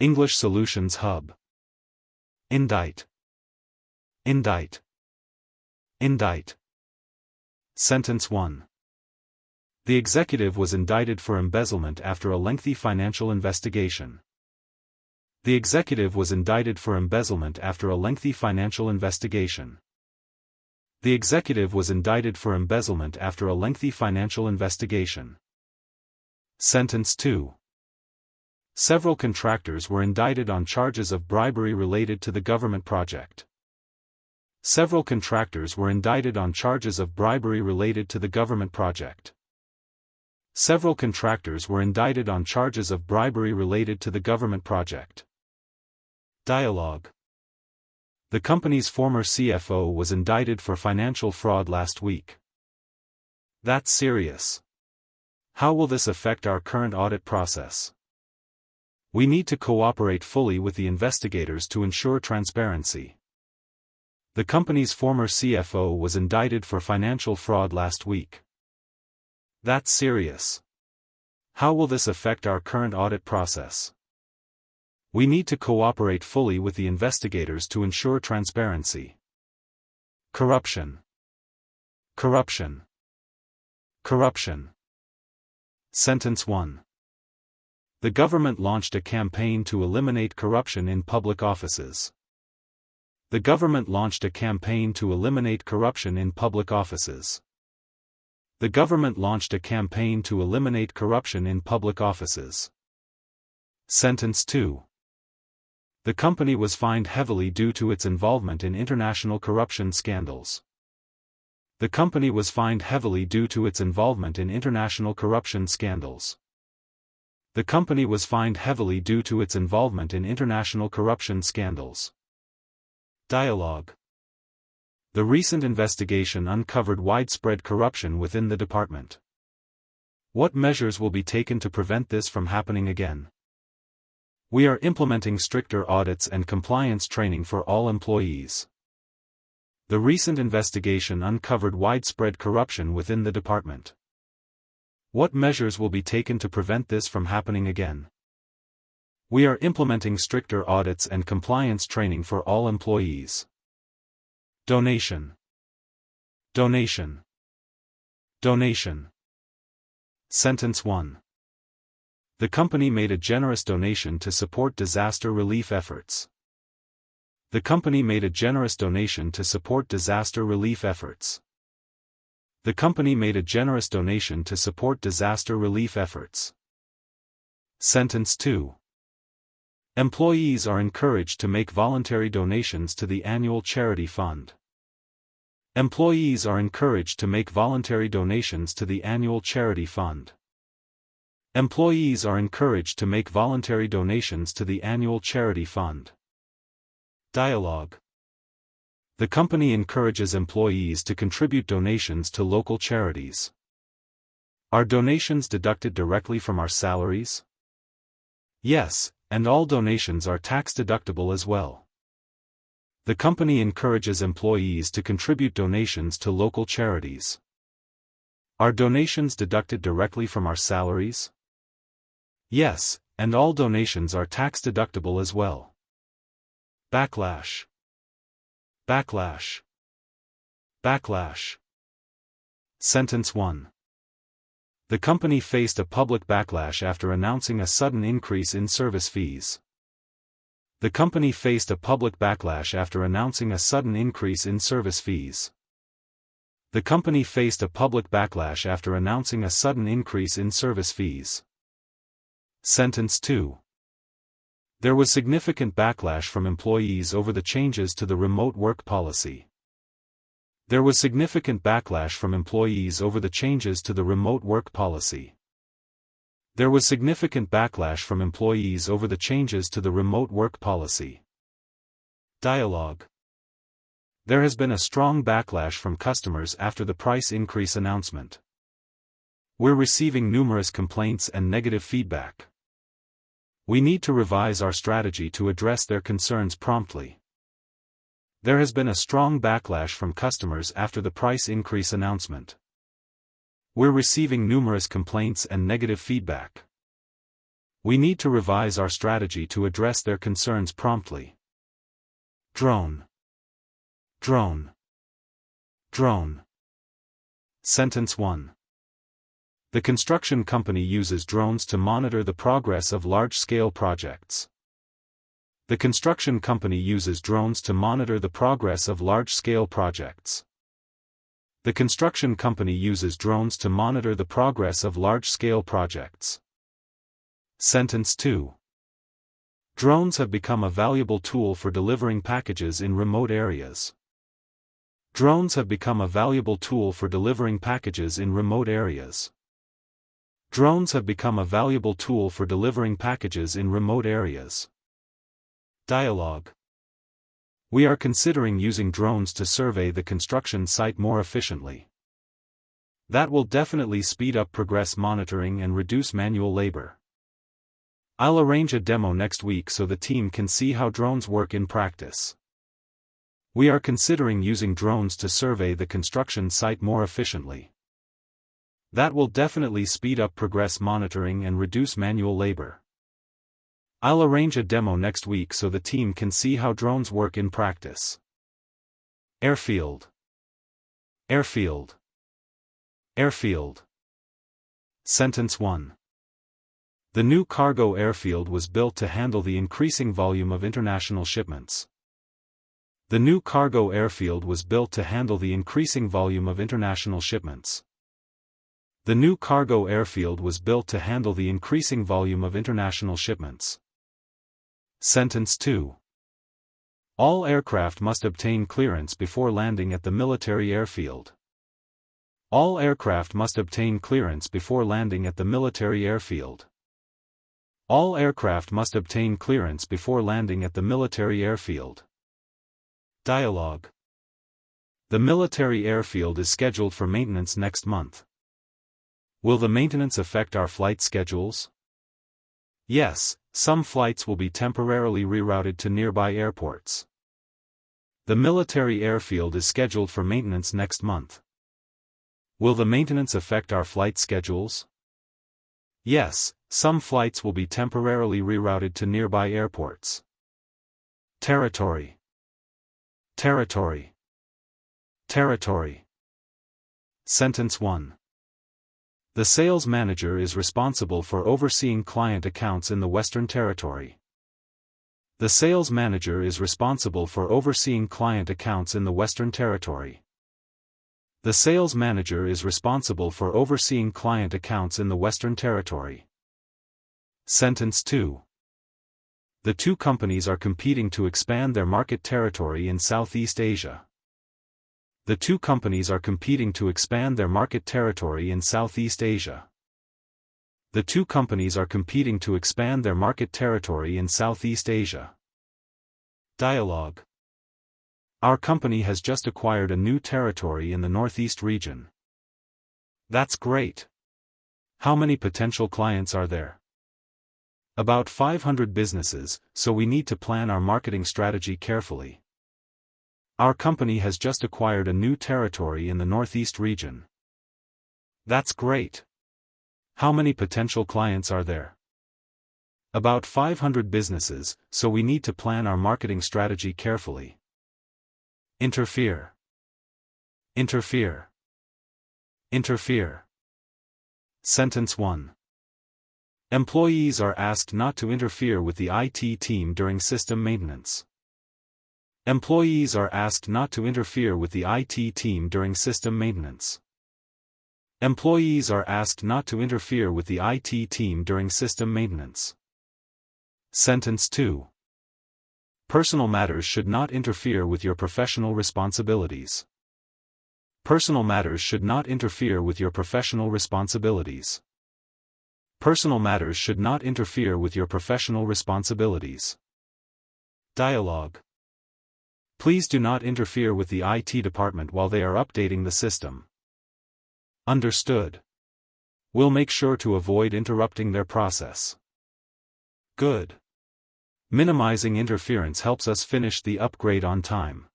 English Solutions Hub. Indict. Indict. Indict. Sentence 1. The executive was indicted for embezzlement after a lengthy financial investigation. The executive was indicted for embezzlement after a lengthy financial investigation. The executive was indicted for embezzlement after a lengthy financial investigation. Sentence 2. Several contractors were indicted on charges of bribery related to the government project. Several contractors were indicted on charges of bribery related to the government project. Several contractors were indicted on charges of bribery related to the government project. Dialogue. The company's former CFO was indicted for financial fraud last week. That's serious. How will this affect our current audit process? We need to cooperate fully with the investigators to ensure transparency. The company's former CFO was indicted for financial fraud last week. That's serious. How will this affect our current audit process? We need to cooperate fully with the investigators to ensure transparency. Corruption. Corruption. Corruption. Sentence 1. The government launched a campaign to eliminate corruption in public offices. The government launched a campaign to eliminate corruption in public offices. The government launched a campaign to eliminate corruption in public offices. Sentence 2. The company was fined heavily due to its involvement in international corruption scandals. The company was fined heavily due to its involvement in international corruption scandals. The company was fined heavily due to its involvement in international corruption scandals. Dialogue. The recent investigation uncovered widespread corruption within the department. What measures will be taken to prevent this from happening again? We are implementing stricter audits and compliance training for all employees. The recent investigation uncovered widespread corruption within the department. What measures will be taken to prevent this from happening again? We are implementing stricter audits and compliance training for all employees. Donation. Donation. Donation. Sentence 1. The company made a generous donation to support disaster relief efforts. The company made a generous donation to support disaster relief efforts. The company made a generous donation to support disaster relief efforts. Sentence 2. Employees are encouraged to make voluntary donations to the annual charity fund. Employees are encouraged to make voluntary donations to the annual charity fund. Employees are encouraged to make voluntary donations to the annual charity fund. Dialogue. The company encourages employees to contribute donations to local charities. Are donations deducted directly from our salaries? Yes, and all donations are tax-deductible as well. The company encourages employees to contribute donations to local charities. Are donations deducted directly from our salaries? Yes, and all donations are tax-deductible as well. Backlash. Backlash. Backlash. Sentence 1. The company faced a public backlash after announcing a sudden increase in service fees. The company faced a public backlash after announcing a sudden increase in service fees. The company faced a public backlash after announcing a sudden increase in service fees. Sentence 2. There was significant backlash from employees over the changes to the remote work policy. There was significant backlash from employees over the changes to the remote work policy. There was significant backlash from employees over the changes to the remote work policy. Dialogue. There has been a strong backlash from customers after the price increase announcement. We're receiving numerous complaints and negative feedback. We need to revise our strategy to address their concerns promptly. There has been a strong backlash from customers after the price increase announcement. We're receiving numerous complaints and negative feedback. We need to revise our strategy to address their concerns promptly. Drone. Drone. Drone. Sentence 1. The construction company uses drones to monitor the progress of large-scale projects. The construction company uses drones to monitor the progress of large-scale projects. The construction company uses drones to monitor the progress of large-scale projects. Sentence 2. Drones have become a valuable tool for delivering packages in remote areas. Drones have become a valuable tool for delivering packages in remote areas. Drones have become a valuable tool for delivering packages in remote areas. Dialogue. We are considering using drones to survey the construction site more efficiently. That will definitely speed up progress monitoring and reduce manual labor. I'll arrange a demo next week so the team can see how drones work in practice. We are considering using drones to survey the construction site more efficiently. That will definitely speed up progress monitoring and reduce manual labor. I'll arrange a demo next week so the team can see how drones work in practice. Airfield. Airfield. Airfield. Sentence 1. The new cargo airfield was built to handle the increasing volume of international shipments. The new cargo airfield was built to handle the increasing volume of international shipments. The new cargo airfield was built to handle the increasing volume of international shipments. Sentence 2. All aircraft must obtain clearance before landing at the military airfield. All aircraft must obtain clearance before landing at the military airfield. All aircraft must obtain clearance before landing at the military airfield. Dialogue. The military airfield is scheduled for maintenance next month. Will the maintenance affect our flight schedules? Yes, some flights will be temporarily rerouted to nearby airports. The military airfield is scheduled for maintenance next month. Will the maintenance affect our flight schedules? Yes, some flights will be temporarily rerouted to nearby airports. Territory. Territory. Territory. Sentence 1. The sales manager is responsible for overseeing client accounts in the Western Territory. The sales manager is responsible for overseeing client accounts in the Western Territory. The sales manager is responsible for overseeing client accounts in the Western Territory. Sentence 2. The two companies are competing to expand their market territory in Southeast Asia. The two companies are competing to expand their market territory in Southeast Asia. The two companies are competing to expand their market territory in Southeast Asia. Dialogue. Our company has just acquired a new territory in the Northeast region. That's great. How many potential clients are there? About 500 businesses, so we need to plan our marketing strategy carefully. Our company has just acquired a new territory in the Northeast region. That's great. How many potential clients are there? About 500 businesses, so we need to plan our marketing strategy carefully. Interfere. Interfere. Interfere. Sentence 1. Employees are asked not to interfere with the IT team during system maintenance. Employees are asked not to interfere with the IT team during system maintenance. Employees are asked not to interfere with the IT team during system maintenance. Sentence 2. Personal matters should not interfere with your professional responsibilities. Personal matters should not interfere with your professional responsibilities. Personal matters should not interfere with your professional responsibilities. Dialogue. Please do not interfere with the IT department while they are updating the system. Understood. We'll make sure to avoid interrupting their process. Good. Minimizing interference helps us finish the upgrade on time.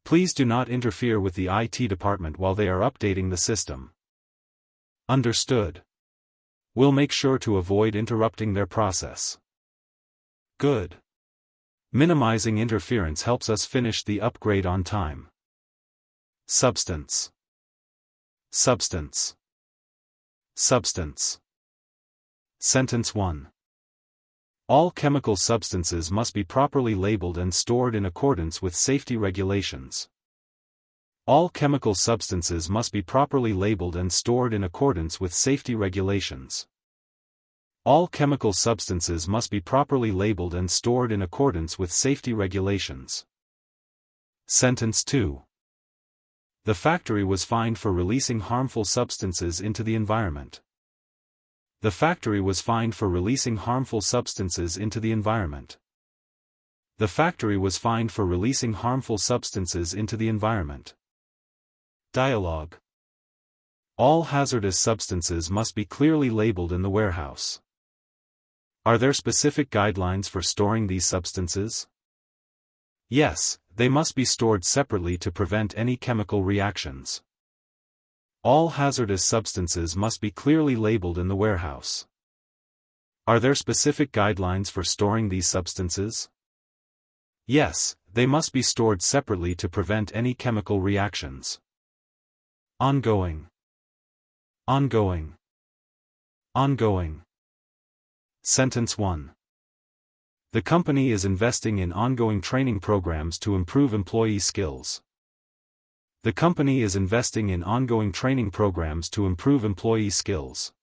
Please do not interfere with the IT department while they are updating the system. Understood. We'll make sure to avoid interrupting their process. Good. Minimizing interference helps us finish the upgrade on time. Substance. Substance. Substance. Sentence 1. All chemical substances must be properly labeled and stored in accordance with safety regulations. All chemical substances must be properly labeled and stored in accordance with safety regulations. All chemical substances must be properly labeled and stored in accordance with safety regulations. Sentence 2. The factory was fined for releasing harmful substances into the environment. The factory was fined for releasing harmful substances into the environment. The factory was fined for releasing harmful substances into the environment. Dialogue. All hazardous substances must be clearly labeled in the warehouse. Are there specific guidelines for storing these substances? Yes, they must be stored separately to prevent any chemical reactions. All hazardous substances must be clearly labeled in the warehouse. Are there specific guidelines for storing these substances? Yes, they must be stored separately to prevent any chemical reactions. Ongoing. Ongoing. Ongoing. Sentence 1. The company is investing in ongoing training programs to improve employee skills. The company is investing in ongoing training programs to improve employee skills.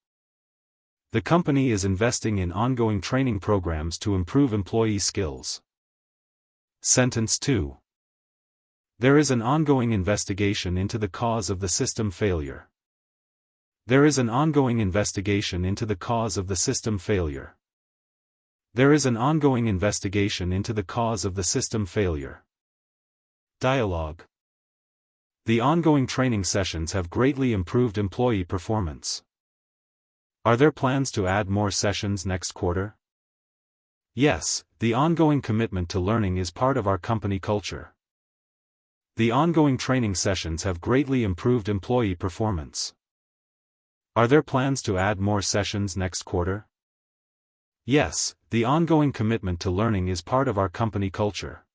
The company is investing in ongoing training programs to improve employee skills. Sentence 2. There is an ongoing investigation into the cause of the system failure. There is an ongoing investigation into the cause of the system failure. There is an ongoing investigation into the cause of the system failure. Dialogue. The ongoing training sessions have greatly improved employee performance. Are there plans to add more sessions next quarter? Yes, the ongoing commitment to learning is part of our company culture. The ongoing training sessions have greatly improved employee performance. Are there plans to add more sessions next quarter? Yes, the ongoing commitment to learning is part of our company culture.